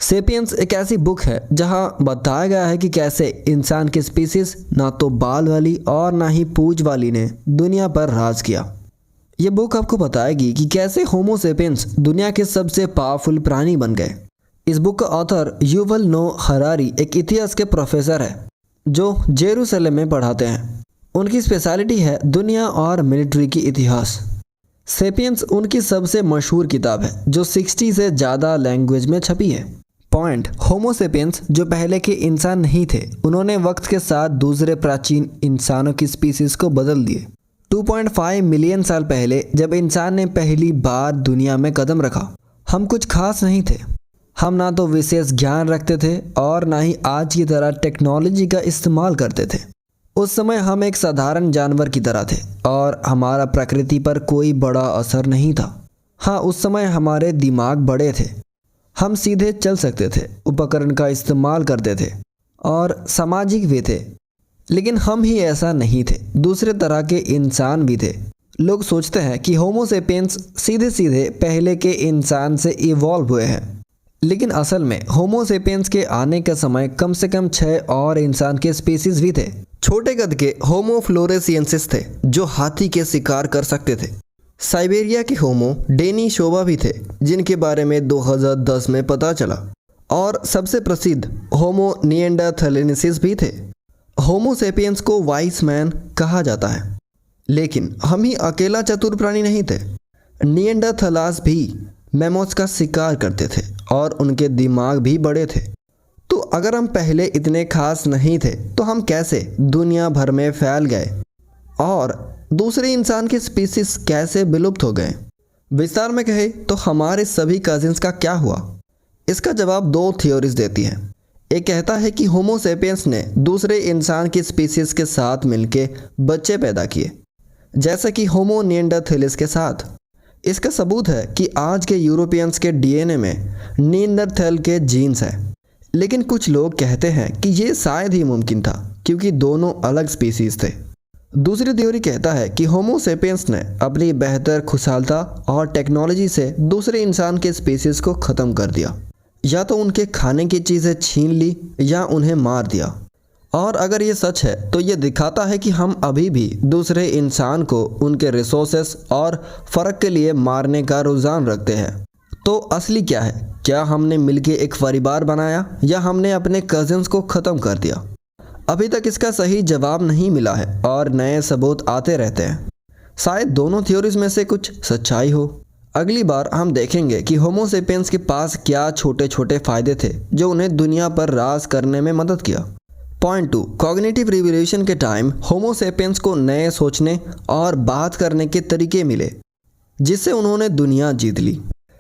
Sapiens एक ऐसी book है जहां बताया गया है कि कैसे इंसान की स्पीसीज ना तो बाल वाली और ना ही पूंछ वाली ने दुनिया पर राज किया। ये बुक आपको बताएगी कि कैसे होमो सेपियंस दुनिया के सबसे पावरफुल प्राणी बन गए। इस बुक का ऑथर युवल नोह हरारी एक इतिहास के प्रोफेसर है जो जेरूसलम में पढ़ाते हैं। उनकी स्पेशलिटी है दुनिया और मिलिट्री की इतिहास। सेपियंस उनकी सबसे मशहूर किताब है जो 60 से ज़्यादा लैंग्वेज में छपी है। पॉइंट, होमो सेपियंस जो पहले के इंसान नहीं थे, उन्होंने वक्त के साथ दूसरे प्राचीन इंसानों की स्पीसीज को बदल दिए। 2.5 मिलियन साल पहले जब इंसान ने पहली बार दुनिया में कदम रखा, हम कुछ खास नहीं थे। हम ना तो विशेष ज्ञान रखते थे और ना ही आज की तरह टेक्नोलॉजी का इस्तेमाल करते थे। उस समय हम एक साधारण जानवर की तरह थे और हमारा प्रकृति पर कोई बड़ा असर नहीं था। हाँ, उस समय हमारे दिमाग बड़े थे, हम सीधे चल सकते थे, उपकरण का इस्तेमाल करते थे और सामाजिक भी थे। लेकिन हम ही ऐसा नहीं थे, दूसरे तरह के इंसान भी थे। लोग सोचते हैं कि होमो सेपियंस सीधे सीधे पहले के इंसान से इवॉल्व हुए हैं, लेकिन असल में होमो सेपियंस के आने का समय कम से कम 6 और इंसान के स्पीसीज भी थे। छोटे कद के होमो फ्लोरेसियंसिस थे जो हाथी के शिकार कर सकते थे। साइबेरिया के होमो डेनिसोवा भी थे जिनके बारे में 2010 में पता चला। और सबसे प्रसिद्ध होमो निएंडरथैलेंसिस भी थे। होमो सेपियंस को वाइस मैन कहा जाता है, लेकिन हम ही अकेला चतुर प्राणी नहीं थे। निएंडरथैलर्स भी मैमोथ्स का शिकार करते थे और उनके दिमाग भी बड़े थे। तो अगर हम पहले इतने खास नहीं थे तो हम कैसे दुनिया भर में फैल गए और दूसरे इंसान के स्पीसीज कैसे विलुप्त हो गए? विस्तार में कहे तो हमारे सभी कजिन्स का क्या हुआ? इसका जवाब 2 थ्योरीज देती है। एक कहता है कि होमो सेपियंस ने दूसरे इंसान की स्पीसीज के साथ मिलकर बच्चे पैदा किए, जैसे कि होमो निएंडरथैलिस के साथ। इसका सबूत है कि आज के यूरोपियंस के डीएनए में निएंडरथैल के जीन्स हैं। लेकिन कुछ लोग कहते हैं कि ये शायद ही मुमकिन था क्योंकि दोनों अलग स्पीसीज थे। दूसरी थ्योरी कहता है कि होमो सेपियंस ने अपनी बेहतर खुशालता और टेक्नोलॉजी से दूसरे इंसान के स्पीसीज को ख़त्म कर दिया, या तो उनके खाने की चीज़ें छीन ली या उन्हें मार दिया। और अगर ये सच है तो ये दिखाता है कि हम अभी भी दूसरे इंसान को उनके रिसोर्सेस और फ़र्क के लिए मारने का रुझान रखते हैं। तो असली क्या है? क्या हमने मिलकर एक परिवार बनाया या हमने अपने कजिन्स को ख़त्म कर दिया? अभी तक इसका सही जवाब नहीं मिला है और नए सबूत आते रहते हैं। शायद दोनों थ्योरीज में से कुछ सच्चाई हो। अगली बार हम देखेंगे कि होमो सेपियंस के पास क्या छोटे छोटे फ़ायदे थे जो उन्हें दुनिया पर राज करने में मदद किया। पॉइंट 2, कॉग्निटिव रिवोल्यूशन के टाइम होमो सेपियंस को नए सोचने और बात करने के तरीके मिले जिससे उन्होंने दुनिया जीत ली।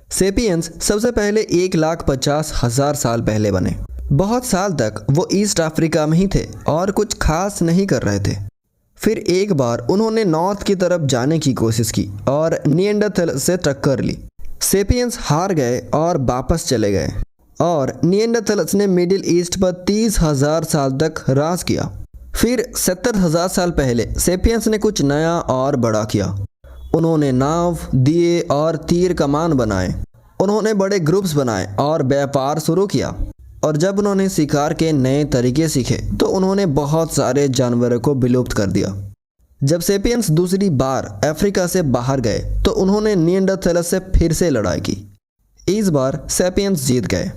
सेपियंस सबसे पहले 1,50,000 साल पहले बने। बहुत साल तक वो ईस्ट अफ्रीका में ही थे और कुछ खास नहीं कर रहे थे। फिर एक बार उन्होंने नॉर्थ की तरफ जाने की कोशिश की और निएंडरथैल से टक्कर ली। सेपियंस हार गए और वापस चले गए और निएंडरथैलर्स ने मिडिल ईस्ट पर 30,000 साल तक राज किया। फिर 70,000 साल पहले सेपियंस ने कुछ नया और बड़ा किया। उन्होंने नाव, दिए और तीर कमान बनाए। उन्होंने बड़े ग्रुप्स बनाए और व्यापार शुरू किया। और जब उन्होंने शिकार के नए तरीके सीखे तो उन्होंने बहुत सारे जानवरों को विलुप्त कर दिया। जब सेपियंस दूसरी बार अफ्रीका से बाहर गए तो उन्होंने निएंडरथैलर्स से फिर से लड़ाई की। इस बार सेपियंस जीत गए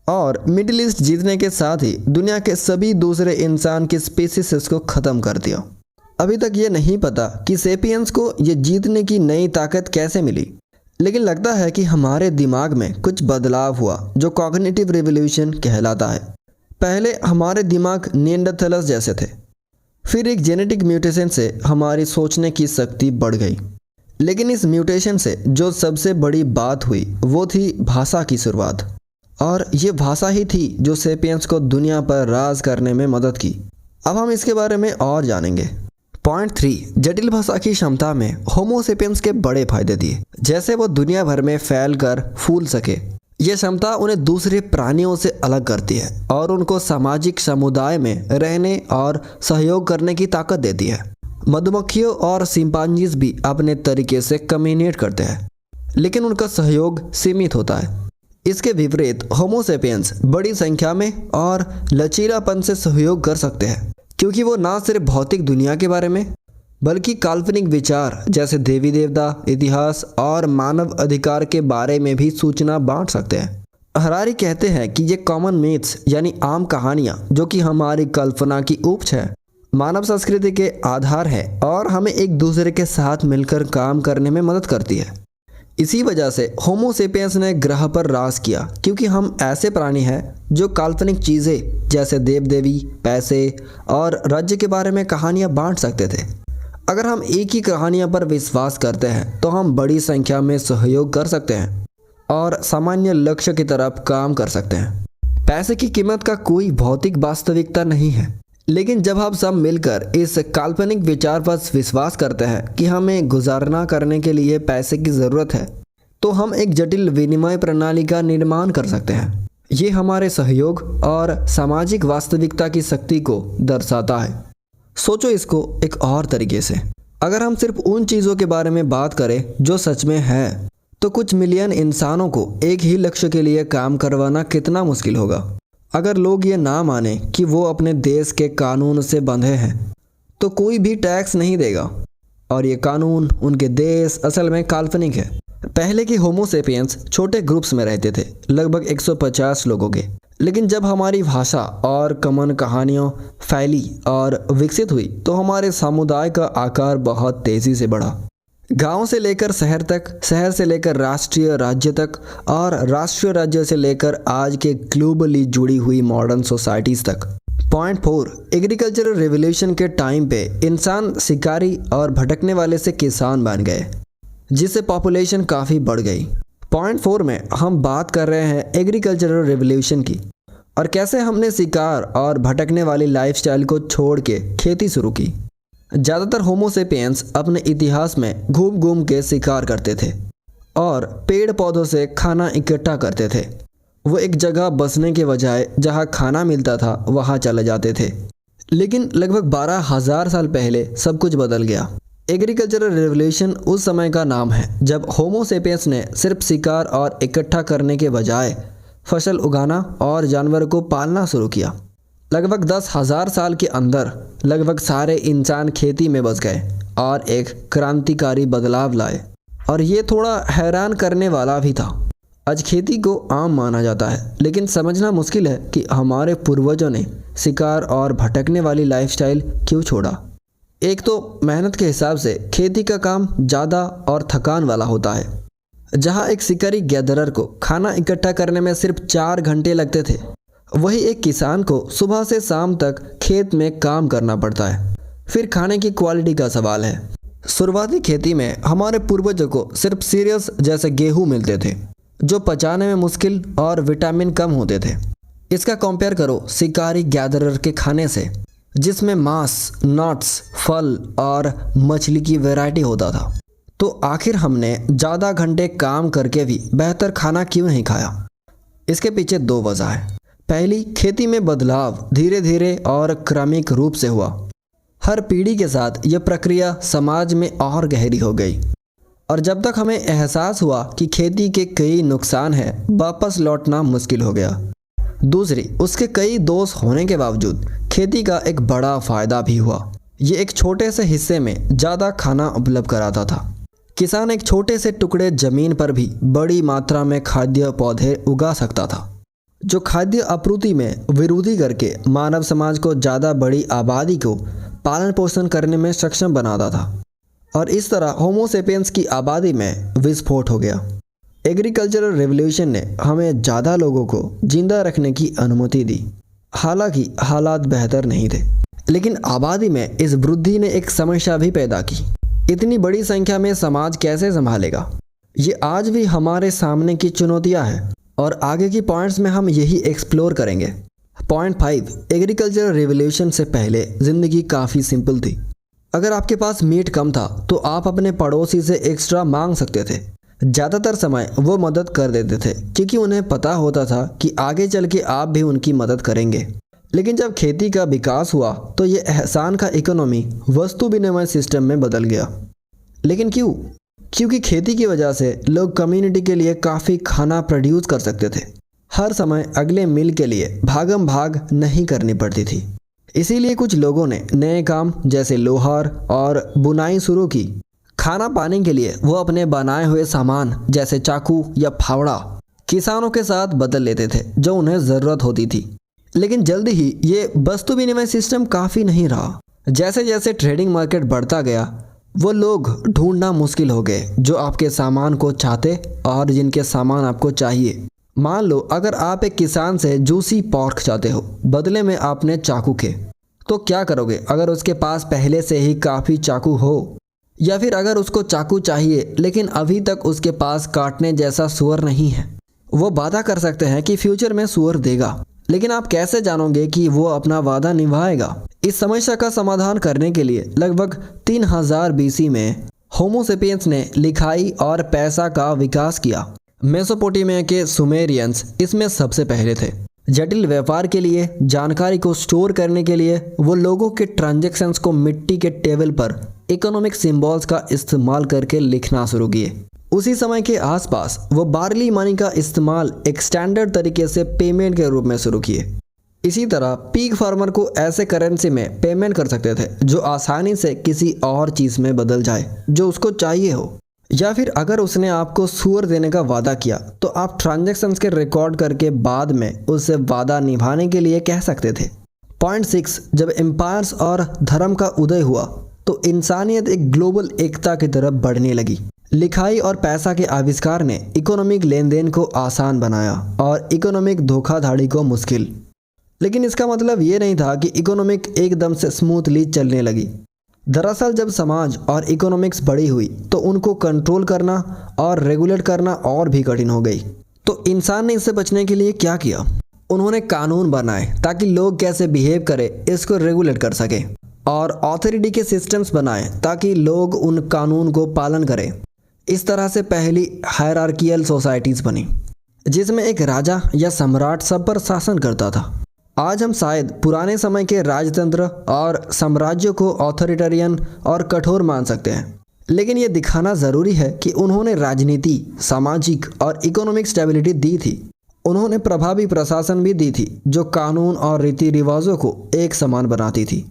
और मिडिल ईस्ट जीतने के साथ ही दुनिया के सभी दूसरे इंसान की स्पीसीज को ख़त्म कर दिया। अभी तक ये नहीं पता कि सेपियंस को ये जीतने की नई ताकत कैसे मिली, लेकिन लगता है कि हमारे दिमाग में कुछ बदलाव हुआ जो कॉग्निटिव रिवोल्यूशन कहलाता है। पहले हमारे दिमाग निएंडरथैलर्स जैसे थे, फिर एक जेनेटिक म्यूटेशन से हमारी सोचने की शक्ति बढ़ गई। लेकिन इस म्यूटेशन से जो सबसे बड़ी बात हुई वो थी भाषा की शुरुआत। और ये भाषा ही थी जो सेपियंस को दुनिया पर राज करने में मदद की। अब हम इसके बारे में और जानेंगे। पॉइंट 3, जटिल भाषा की क्षमता में होमो सेपियंस के बड़े फायदे दिए, जैसे वो दुनिया भर में फैल कर फूल सके। ये क्षमता उन्हें दूसरे प्राणियों से अलग करती है और उनको सामाजिक समुदाय में रहने और सहयोग करने की ताकत देती है। मधुमक्खियों और चिंपांजीज भी अपने तरीके से कम्युनिकेट करते हैं, लेकिन उनका सहयोग सीमित होता है। इसके विपरीत होमोसेपियंस बड़ी संख्या में और लचीलापन से सहयोग कर सकते हैं, क्योंकि वो ना सिर्फ भौतिक दुनिया के बारे में बल्कि काल्पनिक विचार जैसे देवी देवता, इतिहास और मानव अधिकार के बारे में भी सूचना बांट सकते हैं। हरारी कहते हैं कि ये कॉमन मिथ्स यानी आम कहानियाँ जो कि हमारी कल्पना की उपज है, मानव संस्कृति के आधार है और हमें एक दूसरे के साथ मिलकर काम करने में मदद करती है। इसी वजह से होमोसेपियंस ने ग्रह पर राज किया, क्योंकि हम ऐसे प्राणी हैं जो काल्पनिक चीज़ें जैसे देव देवी, पैसे और राज्य के बारे में कहानियाँ बांट सकते थे। अगर हम एक ही कहानियों पर विश्वास करते हैं तो हम बड़ी संख्या में सहयोग कर सकते हैं और सामान्य लक्ष्य की तरफ काम कर सकते हैं। पैसे की कीमत का कोई भौतिक वास्तविकता नहीं है, लेकिन जब हम सब मिलकर इस काल्पनिक विचार पर विश्वास करते हैं कि हमें गुजारना करने के लिए पैसे की ज़रूरत है, तो हम एक जटिल विनिमय प्रणाली का निर्माण कर सकते हैं। ये हमारे सहयोग और सामाजिक वास्तविकता की शक्ति को दर्शाता है। सोचो इसको एक और तरीके से, अगर हम सिर्फ उन चीज़ों के बारे में बात करें जो सच में है, तो कुछ मिलियन इंसानों को एक ही लक्ष्य के लिए काम करवाना कितना मुश्किल होगा। अगर लोग ये ना माने कि वो अपने देश के कानून से बंधे हैं, तो कोई भी टैक्स नहीं देगा और ये कानून, उनके देश असल में काल्पनिक है। पहले के होमोसेपियंस छोटे ग्रुप्स में रहते थे, लगभग 150 लोगों के। लेकिन जब हमारी भाषा और कॉमन कहानियाँ फैली और विकसित हुई, तो हमारे समुदाय का आकार बहुत तेज़ी से बढ़ा। गांव से लेकर शहर तक, शहर से लेकर राष्ट्रीय राज्य तक और राष्ट्रीय राज्य से लेकर आज के ग्लोबली जुड़ी हुई मॉडर्न सोसाइटीज़ तक। पॉइंट 4, एग्रीकल्चरल रेवोल्यूशन के टाइम पे इंसान शिकारी और भटकने वाले से किसान बन गए, जिससे पॉपुलेशन काफ़ी बढ़ गई। पॉइंट 4 में हम बात कर रहे हैं एग्रीकल्चरल रेवोल्यूशन की और कैसे हमने शिकार और भटकने वाली लाइफस्टाइल को छोड़ के खेती शुरू की। ज़्यादातर होमोसेपियंस अपने इतिहास में घूम घूम के शिकार करते थे और पेड़ पौधों से खाना इकट्ठा करते थे। वो एक जगह बसने के बजाय जहाँ खाना मिलता था वहाँ चले जाते थे। लेकिन लगभग 12,000 साल पहले सब कुछ बदल गया। एग्रीकल्चरल रेवोल्यूशन उस समय का नाम है जब होमोसेपियंस ने सिर्फ शिकार और इकट्ठा करने के बजाय फसल उगाना और जानवरों को पालना शुरू किया। लगभग 10,000 साल के अंदर लगभग सारे इंसान खेती में बस गए और एक क्रांतिकारी बदलाव लाए। और ये थोड़ा हैरान करने वाला भी था। आज खेती को आम माना जाता है, लेकिन समझना मुश्किल है कि हमारे पूर्वजों ने शिकार और भटकने वाली लाइफस्टाइल क्यों छोड़ा। एक तो मेहनत के हिसाब से खेती का काम ज़्यादा और थकान वाला होता है। जहाँ एक शिकारी गैदरर को खाना इकट्ठा करने में सिर्फ 4 घंटे लगते थे, वही एक किसान को सुबह से शाम तक खेत में काम करना पड़ता है। फिर खाने की क्वालिटी का सवाल है। शुरुआती खेती में हमारे पूर्वजों को सिर्फ सीरियल्स जैसे गेहूं मिलते थे, जो पचाने में मुश्किल और विटामिन कम होते थे। इसका कंपेयर करो शिकारी गैदरर के खाने से, जिसमें मांस, नट्स, फल और मछली की वैरायटी होता था। तो आखिर हमने ज़्यादा घंटे काम करके भी बेहतर खाना क्यों नहीं खाया? इसके पीछे 2 वजह है। पहली, खेती में बदलाव धीरे धीरे और क्रमिक रूप से हुआ। हर पीढ़ी के साथ यह प्रक्रिया समाज में और गहरी हो गई, और जब तक हमें एहसास हुआ कि खेती के कई नुकसान हैं, वापस लौटना मुश्किल हो गया। दूसरी, उसके कई दोष होने के बावजूद खेती का एक बड़ा फ़ायदा भी हुआ। ये एक छोटे से हिस्से में ज़्यादा खाना उपलब्ध कराता था। किसान एक छोटे से टुकड़े ज़मीन पर भी बड़ी मात्रा में खाद्य पौधे उगा सकता था, जो खाद्य आपूर्ति में वृद्धि करके मानव समाज को ज़्यादा बड़ी आबादी को पालन पोषण करने में सक्षम बनाता था। और इस तरह होमोसेपियंस की आबादी में विस्फोट हो गया। एग्रीकल्चरल रेवोल्यूशन ने हमें ज़्यादा लोगों को जिंदा रखने की अनुमति दी। हालांकि हालात बेहतर नहीं थे, लेकिन आबादी में इस वृद्धि ने एक समस्या भी पैदा की। इतनी बड़ी संख्या में समाज कैसे संभालेगा? ये आज भी हमारे सामने की चुनौतियां हैं, और आगे की पॉइंट्स में हम यही एक्सप्लोर करेंगे। पॉइंट 5, एग्रीकल्चरल रेवोल्यूशन से पहले ज़िंदगी काफ़ी सिंपल थी। अगर आपके पास मीट कम था तो आप अपने पड़ोसी से एक्स्ट्रा मांग सकते थे। ज़्यादातर समय वो मदद कर देते थे, क्योंकि उन्हें पता होता था कि आगे चल के आप भी उनकी मदद करेंगे। लेकिन जब खेती का विकास हुआ तो ये एहसान का इकोनॉमी वस्तु विनिमय सिस्टम में बदल गया। लेकिन क्यों? क्योंकि खेती की वजह से लोग कम्युनिटी के लिए काफ़ी खाना प्रोड्यूस कर सकते थे। हर समय अगले मील के लिए भागम भाग नहीं करनी पड़ती थी। इसीलिए कुछ लोगों ने नए काम जैसे लोहार और बुनाई शुरू की। खाना पाने के लिए वो अपने बनाए हुए सामान जैसे चाकू या फावड़ा किसानों के साथ बदल लेते थे जो उन्हें ज़रूरत होती थी। लेकिन जल्दी ही ये वस्तु विनिमय सिस्टम काफ़ी नहीं रहा। जैसे जैसे ट्रेडिंग मार्केट बढ़ता गया वो लोग ढूंढना मुश्किल हो गए जो आपके सामान को चाहते और जिनके सामान आपको चाहिए। मान लो अगर आप एक किसान से जूसी पॉर्क चाहते हो बदले में आपने चाकू के, तो क्या करोगे अगर उसके पास पहले से ही काफ़ी चाकू हो? या फिर अगर उसको चाकू चाहिए लेकिन अभी तक उसके पास काटने जैसा सूअर नहीं है? वो वादा कर सकते हैं कि फ्यूचर में सूअर देगा, लेकिन आप कैसे जानोगे कि वो अपना वादा निभाएगा? इस समस्या का समाधान करने के लिए लगभग 3000 BC में होमोसेपियंस ने लिखाई और पैसा का विकास किया। मेसोपोटामिया के सुमेरियंस इसमें सबसे पहले थे। जटिल व्यापार के लिए जानकारी को स्टोर करने के लिए वो लोगों के ट्रांजैक्शंस को मिट्टी के टेबल पर इकोनॉमिक सिंबल्स का इस्तेमाल करके लिखना शुरू किए। उसी समय के आसपास वो बार्ली मनी का इस्तेमाल एक स्टैंडर्ड तरीके से पेमेंट के रूप में शुरू किए। इसी तरह पीक फार्मर को ऐसे करेंसी में पेमेंट कर सकते थे जो आसानी से किसी और चीज़ में बदल जाए जो उसको चाहिए हो। या फिर अगर उसने आपको सूअर देने का वादा किया तो आप ट्रांजैक्शंस के रिकॉर्ड करके बाद में उससे वादा निभाने के लिए कह सकते थे। पॉइंट 6, जब एम्पायर्स और धर्म का उदय हुआ तो इंसानियत एक ग्लोबल एकता की तरफ बढ़ने लगी। लिखाई और पैसा के आविष्कार ने इकोनॉमिक लेन देन को आसान बनाया और इकोनॉमिक धोखाधड़ी को मुश्किल। लेकिन इसका मतलब ये नहीं था कि इकोनॉमिक एकदम से स्मूथली चलने लगी। दरअसल जब समाज और इकोनॉमिक्स बड़ी हुई तो उनको कंट्रोल करना और रेगुलेट करना और भी कठिन हो गई। तो इंसान ने इससे बचने के लिए क्या किया? उन्होंने कानून बनाए ताकि लोग कैसे बिहेव करें इसको रेगुलेट कर सके, और अथॉरिटी के सिस्टम्स बनाए ताकि लोग उन कानून को पालन करें। इस तरह से पहली हायरार्कियल सोसाइटीज़ बनी जिसमें एक राजा या सम्राट सब पर शासन करता था। आज हम शायद पुराने समय के राजतंत्र और साम्राज्यों को ऑथोरिटेरियन और कठोर मान सकते हैं, लेकिन ये दिखाना ज़रूरी है कि उन्होंने राजनीति, सामाजिक और इकोनॉमिक स्टेबिलिटी दी थी। उन्होंने प्रभावी प्रशासन भी दी थी जो कानून और रीति रिवाजों को एक समान बनाती थी।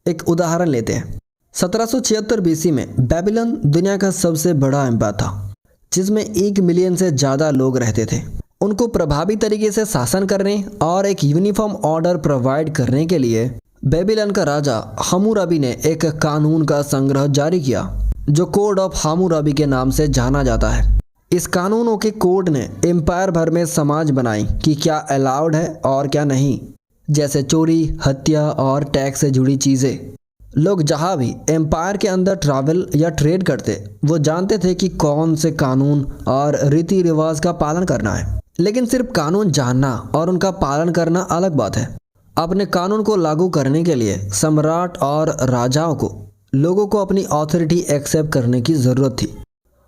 एक उदाहरण लेते हैं। 1776 BC में बेबीलोन दुनिया का सबसे बड़ा एम्पायर था जिसमें 1 मिलियन से ज़्यादा लोग रहते थे। उनको प्रभावी तरीके से शासन करने और एक यूनिफॉर्म ऑर्डर प्रोवाइड करने के लिए बेबीलोन का राजा हम्मुराबी ने एक कानून का संग्रह जारी किया जो कोड ऑफ हम्मुराबी के नाम से जाना जाता है। इस कानूनों के कोड ने एम्पायर भर में समाज बनाई कि क्या अलाउड है और क्या नहीं, जैसे चोरी, हत्या और टैक्स से जुड़ी चीज़ें। लोग जहाँ भी एम्पायर के अंदर ट्रैवल या ट्रेड करते वो जानते थे कि कौन से कानून और रीति रिवाज का पालन करना है। लेकिन सिर्फ कानून जानना और उनका पालन करना अलग बात है। अपने कानून को लागू करने के लिए सम्राट और राजाओं को लोगों को अपनी अथॉरिटी एक्सेप्ट करने की ज़रूरत थी,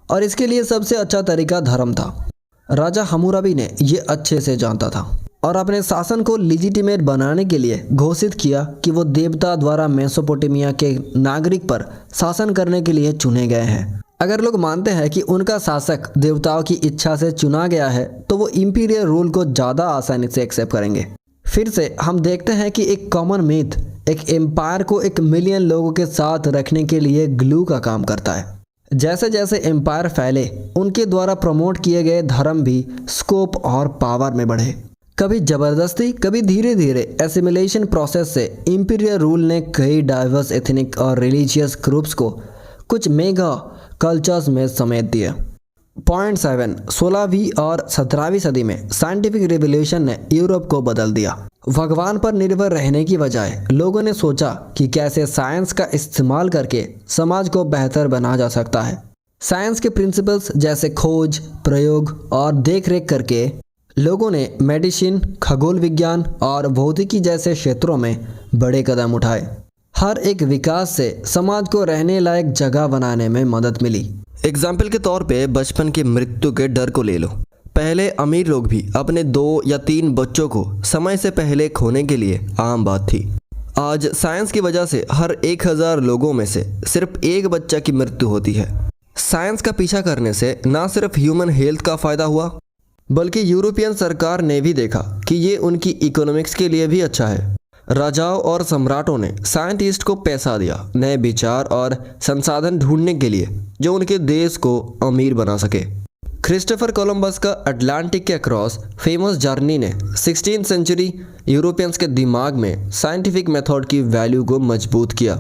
और इसके लिए सबसे अच्छा तरीका धर्म था। राजा हम्मुराबी ने ये अच्छे से जानता था और अपने शासन को लिजिटिमेट बनाने के लिए घोषित किया कि वो देवता द्वारा मेसोपोटामिया के नागरिक पर शासन करने के लिए चुने गए हैं। अगर लोग मानते हैं कि उनका शासक देवताओं की इच्छा से चुना गया है तो वो इंपीरियल रूल को ज़्यादा आसानी से एक्सेप्ट करेंगे। फिर से हम देखते हैं कि एक कॉमन मिथ एक एम्पायर को 1 मिलियन लोगों के साथ रखने के लिए ग्लू का काम करता है। जैसे जैसे एम्पायर फैले उनके द्वारा प्रमोट किए गए धर्म भी स्कोप और पावर में बढ़े। कभी ज़बरदस्ती, कभी धीरे धीरे एसिमिलेशन प्रोसेस से इंपीरियल रूल ने कई डाइवर्स एथनिक और रिलीजियस ग्रुप्स को कुछ मेगा कल्चर्स में समेट दिया। पॉइंट 7, 16वीं और 17वीं सदी में साइंटिफिक रिवॉल्यूशन ने यूरोप को बदल दिया। भगवान पर निर्भर रहने की बजाय लोगों ने सोचा कि कैसे साइंस का इस्तेमाल करके समाज को बेहतर बनाया जा सकता है। साइंस के प्रिंसिपल्स जैसे खोज, प्रयोग और देखरेख करके लोगों ने मेडिसिन, खगोल विज्ञान और भौतिकी जैसे क्षेत्रों में बड़े कदम उठाए। हर एक विकास से समाज को रहने लायक जगह बनाने में मदद मिली। एग्जाम्पल के तौर पे बचपन की मृत्यु के डर को ले लो। पहले अमीर लोग भी अपने 2 या 3 बच्चों को समय से पहले खोने के लिए आम बात थी। आज साइंस की वजह से हर 1000 लोगों में से सिर्फ 1 बच्चा की मृत्यु होती है। साइंस का पीछा करने से ना सिर्फ ह्यूमन हेल्थ का फायदा हुआ, बल्कि यूरोपियन सरकार ने भी देखा कि ये उनकी इकोनॉमिक्स के लिए भी अच्छा है। राजाओं और सम्राटों ने साइंटिस्ट को पैसा दिया नए विचार और संसाधन ढूंढने के लिए जो उनके देश को अमीर बना सके। क्रिस्टोफर कोलंबस का अटलांटिक के अक्रॉस फेमस जर्नी ने 16th सेंचुरी यूरोपियंस के दिमाग में साइंटिफिक मेथड की वैल्यू को मजबूत किया।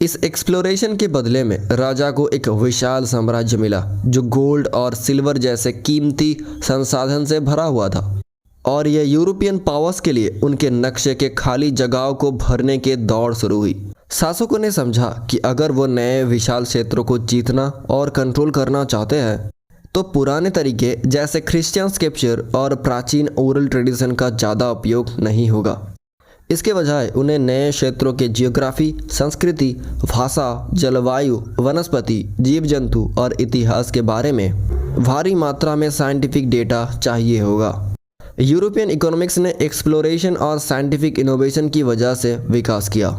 इस एक्सप्लोरेशन के बदले में राजा को एक विशाल साम्राज्य मिला जो गोल्ड और सिल्वर जैसे कीमती संसाधन से भरा हुआ था, और यह यूरोपियन पावर्स के लिए उनके नक्शे के खाली जगहों को भरने के दौड़ शुरू हुई। शासकों ने समझा कि अगर वो नए विशाल क्षेत्रों को जीतना और कंट्रोल करना चाहते हैं तो पुराने तरीके जैसे क्रिश्चियन स्क्रिप्चर और प्राचीन ओरल ट्रेडिशन का ज़्यादा उपयोग नहीं होगा। इसके बजाय उन्हें नए क्षेत्रों के जियोग्राफी, संस्कृति, भाषा, जलवायु, वनस्पति, जीव जंतु और इतिहास के बारे में भारी मात्रा में साइंटिफिक डेटा चाहिए होगा। यूरोपियन इकोनॉमिक्स ने एक्सप्लोरेशन और साइंटिफिक इनोवेशन की वजह से विकास किया,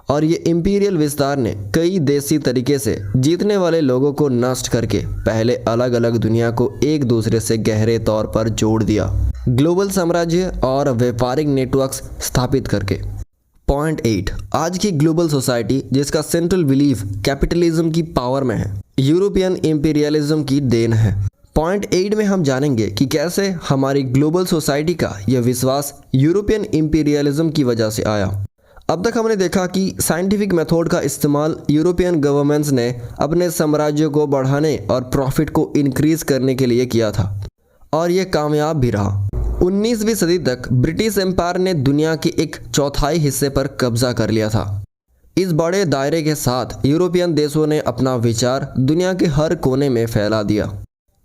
और ये इंपीरियल विस्तार ने कई देसी तरीके से जीतने वाले लोगों को नष्ट करके पहले अलग अलग दुनिया को एक दूसरे से गहरे तौर पर जोड़ दिया, ग्लोबल साम्राज्य और व्यापारिक नेटवर्क्स स्थापित करके। पॉइंट 8, आज की ग्लोबल सोसाइटी जिसका सेंट्रल बिलीफ कैपिटलिज्म की पावर में है, यूरोपियन इंपीरियलिज्म की देन है। पॉइंट 8 में हम जानेंगे कि कैसे हमारी ग्लोबल सोसाइटी का यह विश्वास यूरोपियन इंपीरियलिज्म की वजह से आया। अब तक हमने देखा कि साइंटिफिक मेथड का इस्तेमाल यूरोपियन गवर्नमेंट्स ने अपने साम्राज्य को बढ़ाने और प्रॉफिट को इंक्रीज करने के लिए किया था, और ये कामयाब भी रहा। 19वीं सदी तक ब्रिटिश एम्पायर ने दुनिया के एक चौथाई हिस्से पर कब्जा कर लिया था। इस बड़े दायरे के साथ यूरोपियन देशों ने अपना विचार दुनिया के हर कोने में फैला दिया।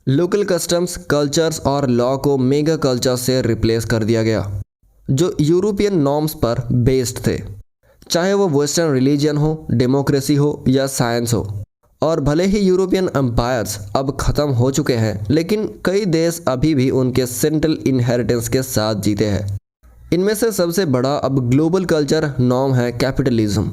लोकल कस्टम्स, कल्चर्स और लॉ को मेगा कल्चर से रिप्लेस कर दिया गया जो यूरोपियन नॉर्म्स पर बेस्ड थे, चाहे वो वेस्टर्न रिलीजन हो, डेमोक्रेसी हो या साइंस हो। और भले ही यूरोपियन एम्पायर्स अब ख़त्म हो चुके हैं, लेकिन कई देश अभी भी उनके सेंट्रल इनहेरिटेंस के साथ जीते हैं। इनमें से सबसे बड़ा अब ग्लोबल कल्चर नॉर्म है कैपिटलिज्म।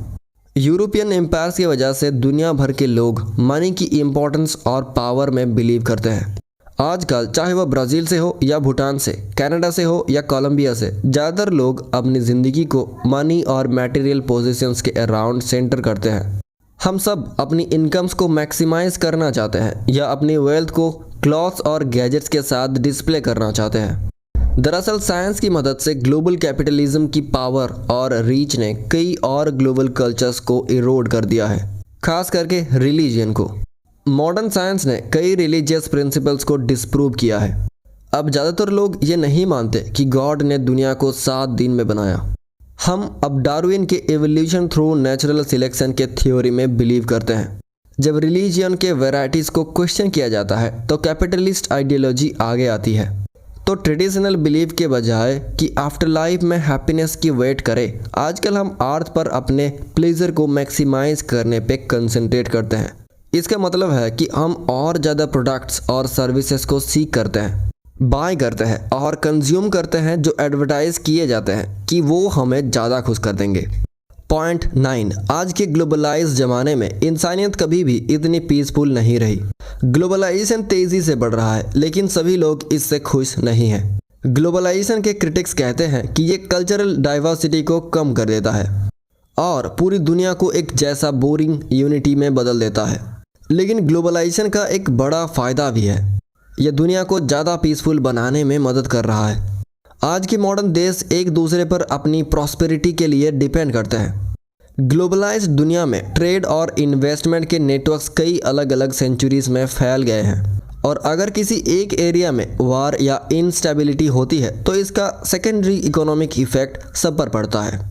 यूरोपियन एम्पायर्स की वजह से दुनिया भर के लोग मनी की इम्पोर्टेंस और पावर में बिलीव करते हैं। आजकल चाहे वह ब्राज़ील से हो या भूटान से, कनाडा से हो या कोलंबिया से, ज़्यादातर लोग अपनी ज़िंदगी को मनी और मटेरियल पोजीशंस के अराउंड सेंटर करते हैं। हम सब अपनी इनकम्स को मैक्सिमाइज करना चाहते हैं या अपनी वेल्थ को क्लॉथ्स और गैजेट्स के साथ डिस्प्ले करना चाहते हैं। दरअसल साइंस की मदद से ग्लोबल कैपिटलिज्म की पावर और रीच ने कई और ग्लोबल कल्चर्स को इरोड कर दिया है, खास करके रिलीजन को। मॉडर्न साइंस ने कई रिलीजियस प्रिंसिपल्स को डिस्प्रूव किया है। अब ज़्यादातर लोग ये नहीं मानते कि गॉड ने दुनिया को 7 दिन में बनाया। हम अब डार्विन के एवोल्यूशन थ्रू नेचुरल सिलेक्शन के थ्योरी में बिलीव करते हैं। जब रिलीजियन के वैरायटीज़ को क्वेश्चन किया जाता है तो कैपिटलिस्ट आइडियोलॉजी आगे आती है। तो ट्रेडिशनल बिलीफ के बजाय कि आफ्टर लाइफ में हैप्पीनेस की वेट करें, आजकल हम अर्थ पर अपने प्लेजर को मैक्सिमाइज करने पे कंसंट्रेट करते हैं। इसका मतलब है कि हम और ज़्यादा प्रोडक्ट्स और सर्विसेज को सीख करते हैं, बाय करते हैं और कंज्यूम करते हैं जो एडवर्टाइज किए जाते हैं कि वो हमें ज़्यादा खुश कर देंगे। पॉइंट 9, आज के ग्लोबलाइज ज़माने में इंसानियत कभी भी इतनी पीसफुल नहीं रही। ग्लोबलाइजेशन तेज़ी से बढ़ रहा है, लेकिन सभी लोग इससे खुश नहीं हैं। ग्लोबलाइजेशन के क्रिटिक्स कहते हैं कि ये कल्चरल डाइवर्सिटी को कम कर देता है और पूरी दुनिया को एक जैसा बोरिंग यूनिटी में बदल देता है। लेकिन ग्लोबलाइजेशन का एक बड़ा फ़ायदा भी है, यह दुनिया को ज़्यादा पीसफुल बनाने में मदद कर रहा है। आज के मॉडर्न देश एक दूसरे पर अपनी प्रॉस्पेरिटी के लिए डिपेंड करते हैं। ग्लोबलाइज्ड दुनिया में ट्रेड और इन्वेस्टमेंट के नेटवर्क्स कई अलग अलग सेंचुरीज में फैल गए हैं, और अगर किसी एक एरिया में वार या इनस्टेबिलिटी होती है तो इसका सेकेंडरी इकोनॉमिक इफेक्ट सब पर पड़ता है।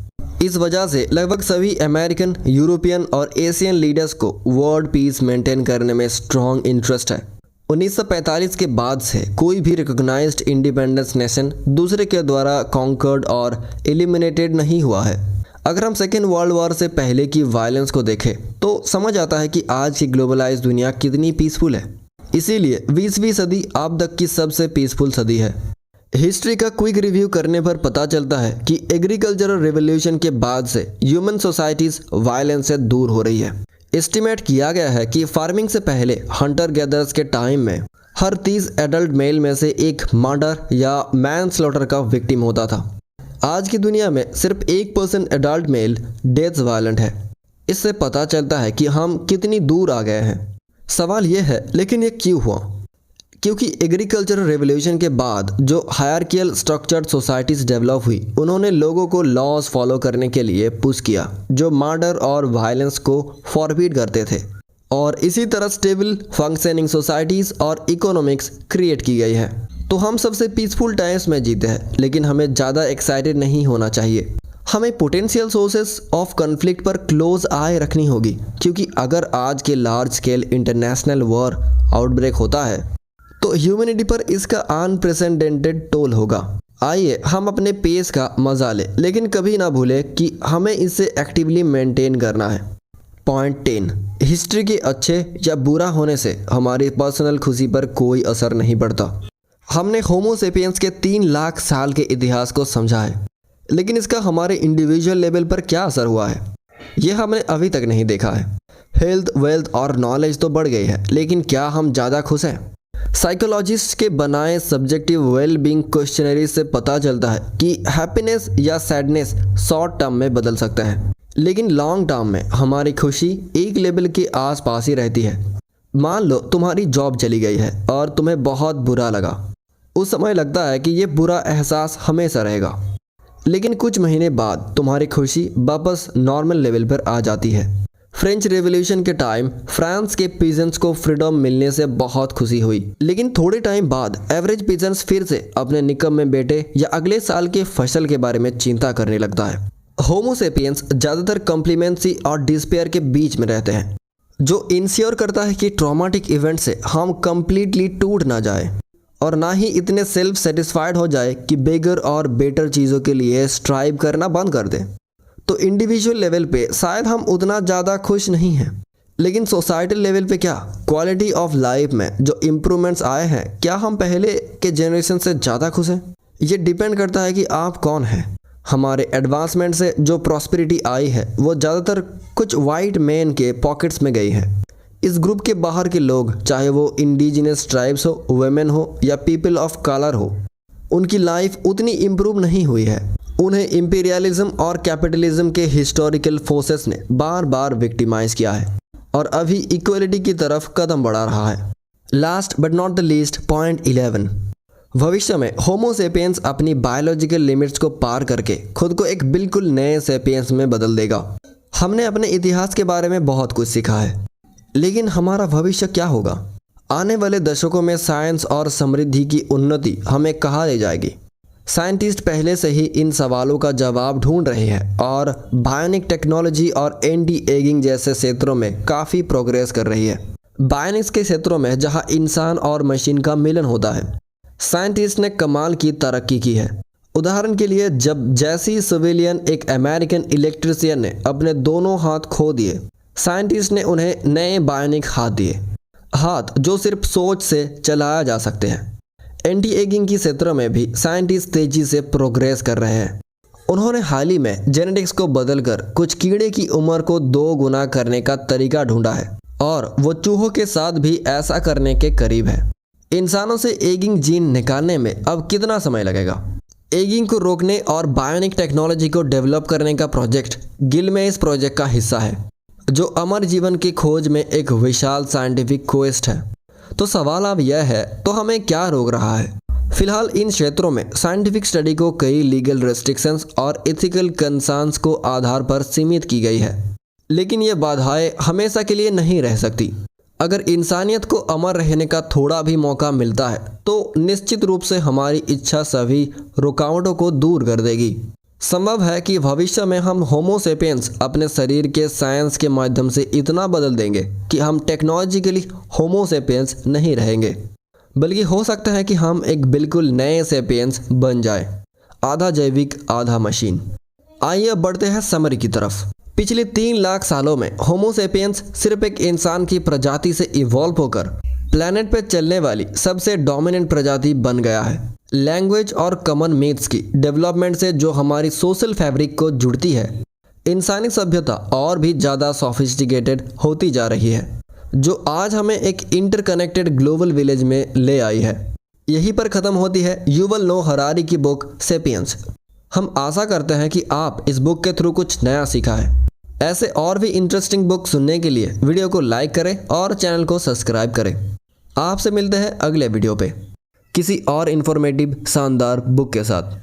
इस वजह से लगभग सभी अमेरिकन, यूरोपियन और एशियन लीडर्स को वर्ल्ड पीस मेंटेन करने में स्ट्रॉन्ग इंटरेस्ट है। 1945 के बाद से कोई भी रिकॉग्नाइज्ड इंडिपेंडेंस नेशन दूसरे के द्वारा कॉन्कर्ड और एलिमिनेटेड नहीं हुआ है। अगर हम सेकेंड वर्ल्ड वॉर से पहले की वायलेंस को देखें तो समझ आता है कि आज की ग्लोबलाइज दुनिया कितनी पीसफुल है। इसीलिए 20वीं सदी अब तक की सबसे पीसफुल सदी है। हिस्ट्री का क्विक रिव्यू करने पर पता चलता है कि एग्रीकल्चरल रेवोल्यूशन के बाद से ह्यूमन सोसाइटीज वायलेंस से दूर हो रही है। एस्टिमेट किया गया है कि फार्मिंग से पहले हंटर गैदर्स के टाइम में हर 30 एडल्ट मेल में से एक मर्डर या मैन स्लॉटर का विक्टिम होता था। आज की दुनिया में सिर्फ 1% एडल्ट मेल डेथ्स वायलेंट है। इससे पता चलता है कि हम कितनी दूर आ गए हैं। सवाल यह है, लेकिन ये क्यों हुआ? क्योंकि एग्रीकल्चरल रेवोल्यूशन के बाद जो हायरार्कियल स्ट्रक्चर्ड सोसाइटीज़ डेवलप हुई, उन्होंने लोगों को लॉज फॉलो करने के लिए पुश किया जो मर्डर और वायलेंस को फॉरबिड करते थे। और इसी तरह स्टेबल फंक्शनिंग सोसाइटीज़ और इकोनॉमिक्स क्रिएट की गई है। तो हम सबसे पीसफुल टाइम्स में जीते हैं, लेकिन हमें ज़्यादा एक्साइटेड नहीं होना चाहिए। हमें पोटेंशियल सोर्सेस ऑफ कन्फ्लिक्ट पर क्लोज आई रखनी होगी, क्योंकि अगर आज के large scale international war outbreak होता है तो ह्यूमैनिटी पर इसका अनप्रेसिडेंटेड टोल होगा। आइए हम अपने पेस का मजा लें, लेकिन कभी ना भूलें कि हमें इसे एक्टिवली मेंटेन करना है। पॉइंट 10, हिस्ट्री के अच्छे या बुरा होने से हमारी पर्सनल खुशी पर कोई असर नहीं पड़ता। हमने होमो सेपियंस के 3 लाख साल के इतिहास को समझा है, लेकिन इसका हमारे इंडिविजुअल लेवल पर क्या असर हुआ है, यह हमने अभी तक नहीं देखा है। हेल्थ, वेल्थ और नॉलेज तो बढ़ गई है, लेकिन क्या हम ज़्यादा खुश हैं? साइकोलॉजिस्ट के बनाए सब्जेक्टिव वेल बीइंग क्वेश्चनरी से पता चलता है कि हैप्पीनेस या सैडनेस शॉर्ट टर्म में बदल सकता है, लेकिन लॉन्ग टर्म में हमारी खुशी एक लेवल के आसपास ही रहती है। मान लो तुम्हारी जॉब चली गई है और तुम्हें बहुत बुरा लगा। उस समय लगता है कि ये बुरा एहसास हमेशा रहेगा, लेकिन कुछ महीने बाद तुम्हारी खुशी वापस नॉर्मल लेवल पर आ जाती है। फ्रेंच रेवोल्यूशन के टाइम फ्रांस के पीजेंट्स को फ्रीडम मिलने से बहुत खुशी हुई, लेकिन थोड़े टाइम बाद एवरेज पीजेंट्स फिर से अपने निकम्मे बेटे या अगले साल के फसल के बारे में चिंता करने लगता है। होमो सेपियंस ज़्यादातर कॉम्प्लीमेंसी और डिस्पेयर के बीच में रहते हैं, जो इंश्योर करता है कि ट्रॉमेटिक इवेंट से हम कंप्लीटली टूट ना जाए और ना ही इतने सेल्फ सेटिस्फाइड हो जाए कि बेगर और बेटर चीज़ों के लिए स्ट्राइव करना बंद कर दें। तो इंडिविजुअल लेवल पे शायद हम उतना ज़्यादा खुश नहीं हैं, लेकिन सोसाइटल लेवल पे क्या क्वालिटी ऑफ लाइफ में जो इम्प्रूवमेंट्स आए हैं, क्या हम पहले के जनरेशन से ज़्यादा खुश हैं? ये डिपेंड करता है कि आप कौन हैं। हमारे एडवांसमेंट से जो प्रॉस्पेरिटी आई है वो ज़्यादातर कुछ वाइट मैन के पॉकेट्स में गई है। इस ग्रुप के बाहर के लोग, चाहे वो इंडिजिनस ट्राइब्स हो, वुमेन हो या पीपल ऑफ कलर हो, उनकी लाइफ उतनी इम्प्रूव नहीं हुई है। उन्हें इंपीरियलिज्म और कैपिटलिज्म के हिस्टोरिकल फोर्सेस ने बार बार विक्टिमाइज किया है और अभी इक्वलिटी की तरफ कदम बढ़ा रहा है। Last but not the least, point 11, भविष्य में होमो सेपियंस अपनी बायोलॉजिकल लिमिट्स को पार करके खुद को एक बिल्कुल नए सेपियंस में बदल देगा। हमने अपने इतिहास के बारे में बहुत कुछ सीखा है, लेकिन हमारा भविष्य क्या होगा? आने वाले दशकों में साइंस और समृद्धि की उन्नति हमें कहाँ ले जाएगी? साइंटिस्ट पहले से ही इन सवालों का जवाब ढूंढ रहे हैं और बायोनिक टेक्नोलॉजी और एंटी एजिंग जैसे क्षेत्रों में काफ़ी प्रोग्रेस कर रही है। बायोनिक्स के क्षेत्रों में जहां इंसान और मशीन का मिलन होता है, साइंटिस्ट ने कमाल की तरक्की की है। उदाहरण के लिए, जब जैसी सिविलियन एक अमेरिकन इलेक्ट्रिशियन ने अपने दोनों हाथ खो दिए, साइंटिस्ट ने उन्हें नए बायोनिक हाथ दिए, हाथ जो सिर्फ सोच से चलाया जा सकते हैं। एंटी एजिंग की क्षेत्र में भी साइंटिस्ट तेजी से प्रोग्रेस कर रहे हैं। उन्होंने हाल ही में जेनेटिक्स को बदलकर कुछ कीड़े की उम्र को 2 गुना करने का तरीका ढूंढा है और वो चूहों के साथ भी ऐसा करने के करीब है। इंसानों से एजिंग जीन निकालने में अब कितना समय लगेगा? एजिंग को रोकने और बायोनिक टेक्नोलॉजी को डेवलप करने का प्रोजेक्ट गिलमे इस प्रोजेक्ट का हिस्सा है, जो अमर जीवन की खोज में एक विशाल साइंटिफिक क्वेस्ट है। तो सवाल अब यह है, तो हमें क्या रोक रहा है? फिलहाल इन क्षेत्रों में साइंटिफिक स्टडी को कई लीगल रेस्ट्रिक्शंस और एथिकल कंसर्न्स को आधार पर सीमित की गई है, लेकिन ये बाधाएं हमेशा के लिए नहीं रह सकती। अगर इंसानियत को अमर रहने का थोड़ा भी मौका मिलता है तो निश्चित रूप से हमारी इच्छा सभी रुकावटों को दूर कर देगी। संभव है कि भविष्य में हम होमो सेपियंस अपने शरीर के साइंस के माध्यम से इतना बदल देंगे कि हम टेक्नोलॉजिकली होमो सेपियंस नहीं रहेंगे, बल्कि हो सकता है कि हम एक बिल्कुल नए सेपियंस बन जाए, आधा जैविक आधा मशीन। आइए अब बढ़ते हैं समरी की तरफ। पिछले 3 लाख सालों में होमो सेपियंस सिर्फ एक इंसान की प्रजाति से इवॉल्व होकर प्लैनेट पर चलने वाली सबसे डोमिनेंट प्रजाति बन गया है। लैंग्वेज और कॉमन मीट्स की डेवलपमेंट से जो हमारी सोशल फैब्रिक को जुड़ती है, इंसानी सभ्यता और भी ज़्यादा सोफिस्टिकेटेड होती जा रही है, जो आज हमें एक इंटरकनेक्टेड ग्लोबल विलेज में ले आई है। यहीं पर ख़त्म होती है युवल नोह हरारी की बुक सेपियंस। हम आशा करते हैं कि आप इस बुक के थ्रू कुछ नया सीखा है। ऐसे और भी इंटरेस्टिंग बुक सुनने के लिए वीडियो को लाइक करें और चैनल को सब्सक्राइब करें। आपसे मिलते हैं अगले वीडियो पे किसी और इन्फॉर्मेटिव शानदार बुक के साथ।